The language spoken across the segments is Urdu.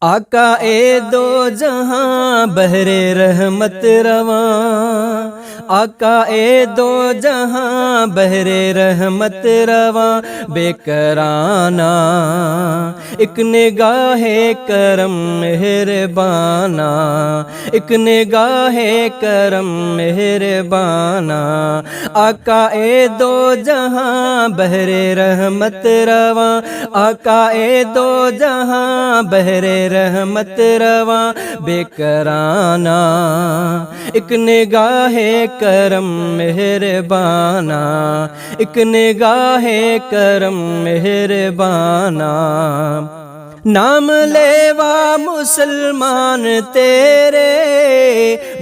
آقا اے دو جہاں بحر رحمت رواں، آقا اے دو جہاں بحر رحمت رواں، بے کرانہ ایک نگاہ کرم مہربانہ، ایک نگاہ کرم مہربانہ، آقا اے دو جہاں بحر رحمت رواں، آقا اے دو جہاں بحر رحمت رواں، بے کرانہ ایک نگاہ کرم مہربانہ، ایک نگاہ کرم مہربانہ، نام لیوا مسلمان تیرے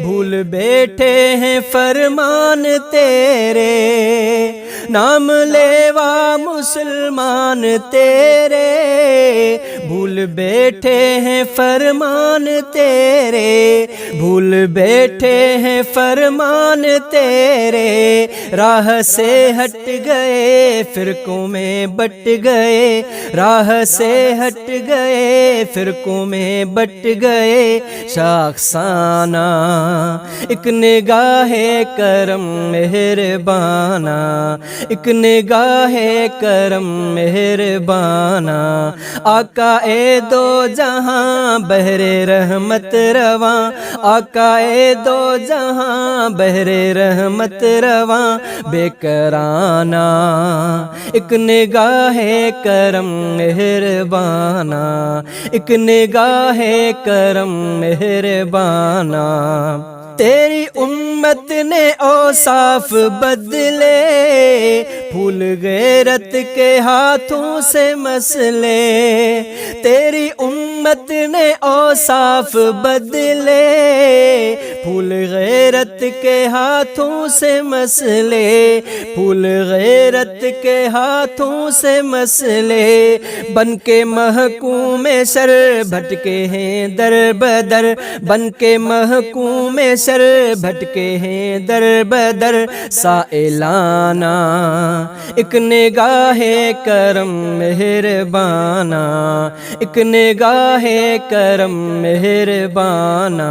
بھول بیٹھے ہیں فرمان تیرے، نام لیوا مسلمان تیرے بھول بیٹھے ہیں فرمان تیرے، بھول بیٹھے ہیں فرمان تیرے، راہ سے ہٹ گئے فرقوں میں بٹ گئے، راہ سے ہٹ گئے فرقوں میں بٹ گئے، شاخسانہ ایک نگاہ کرم مہربانہ، ایک نگاہ کرم مہربانہ، آقا اے دو جہاں بحر رحمت رواں، آقا اے دو جہاں بحر رحمت رواں، بے کرانہ ایک نگاہ کرم مہربانہ، ایک نگاہ کرم مہربانہ، تیری امت نے اوصاف بدلے، پھول غیرت کے ہاتھوں سے مسلے، تیری امت نے اوصاف بدلے، پھول غیرت کے ہاتھوں سے مسلے، پھول غیرت کے ہاتھوں سے مسلے، بن کے محکوم سر بھٹکے ہیں در بدر، بن کے محکوم سر بھٹکے ہیں در بدر، سائلانہ ایک نگاہ کرم مہربانہ، ایک نگاہ کرم مہربانہ،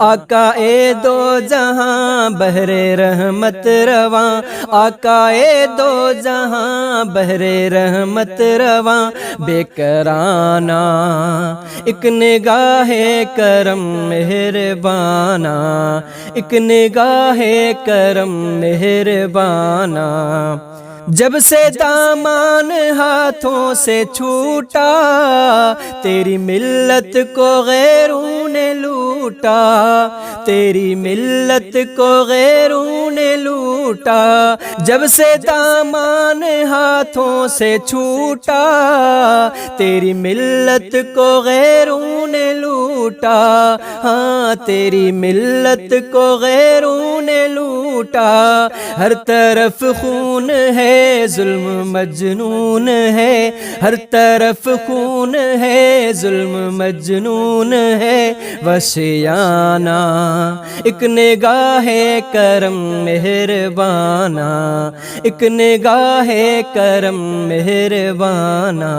آقا اے دو جہاں بحر رحمت رواں، آقا اے دو جہاں بحر رحمت رواں، بے کرانہ ایک نگاہ کرم مہربانہ، ایک نگاہ کرم مہربانہ، جب سے دامان ہاتھوں سے چھوٹا، تیری ملت کو غیروں نے لوٹا، تیری ملت کو غیروں نے لوٹا، جب سے دامان ہاتھوں سے چھوٹا، تیری ملت کو غیروں نے لوٹا، ہاں تیری ملت کو غیروں نے لوٹا، ہر طرف خون ہے ظلم مجنون ہے، ہر طرف خون ہے ظلم مجنون ہے، وحشیانہ ایک نگاہ کرم مہربانہ، ایک نگاہ کرم مہربانہ،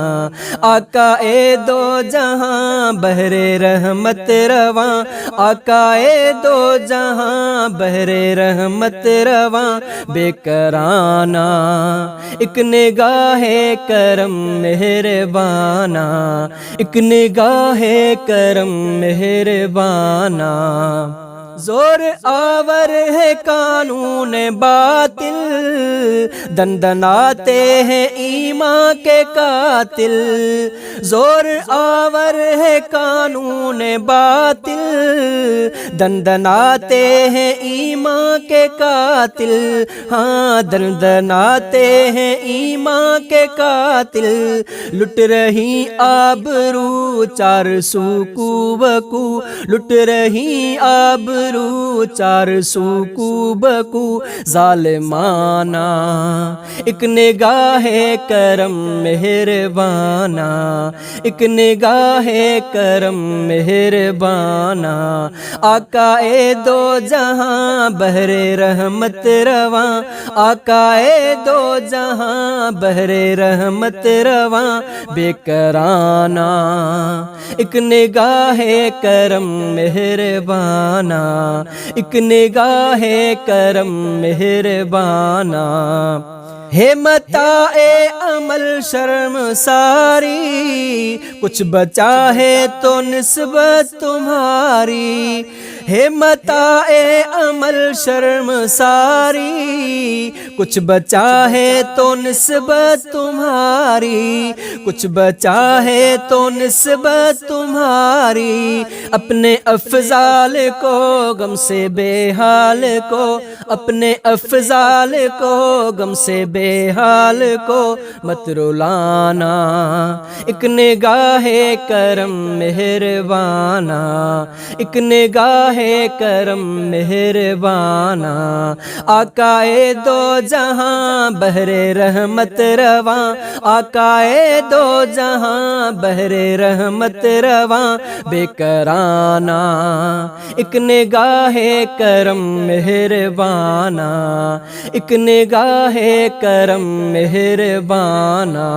آقا اے دو جہاں بحر رحمت رواں، آقا اے دو جہاں بحر رحمت رواں، بے کرانہ ایک نگاہ کرم مہربانہ، ایک نگاہ کرم مہربانہ، زور آور ہے قانون باطل، دندناتے ہیں ایمان کے قاتل، زور آور ہے قانون باطل، دندناتے ہیں ایمان کے قاتل، ہاں دندناتے ہیں ایمان کے قاتل، لٹ رہی آبرو چار سو کو بکو، لٹ رہی آبرو چار سو کو بکو، ظالمانہ ایک نگاہ کرم مہربانہ، ایک نگاہ کرم مہربانا، آقا دو جہاں بحر رحمت رواں، آقا دو جہاں بحر رحمت رواں، بے کرانہ ایک نگاہ کرم مہربانا، ایک نگاہ کرم مہربانا، ہے متاع عمل شرم ساری، کچھ بچا ہے تو نسبت تمہاری، ہے متاع عمل شرم ساری، کچھ بچا ہے تو نسبت تمہاری، کچھ بچا ہے تو نسبت تمہاری، اپنے افضال کو غم سے بے حال کو، اپنے افضال کو غم سے بے حال کو مت رلانا، ایک نگاہ کرم مہربانا، ایک نگاہ کرم مہربانا، آقا دو جہاں بحر رحمت رواں، آقا دو جہاں بحر رحمت رواں، بے کرانہ ایک نگاہ کرم مہربانا، ایک نگاہ کرم مہربانا۔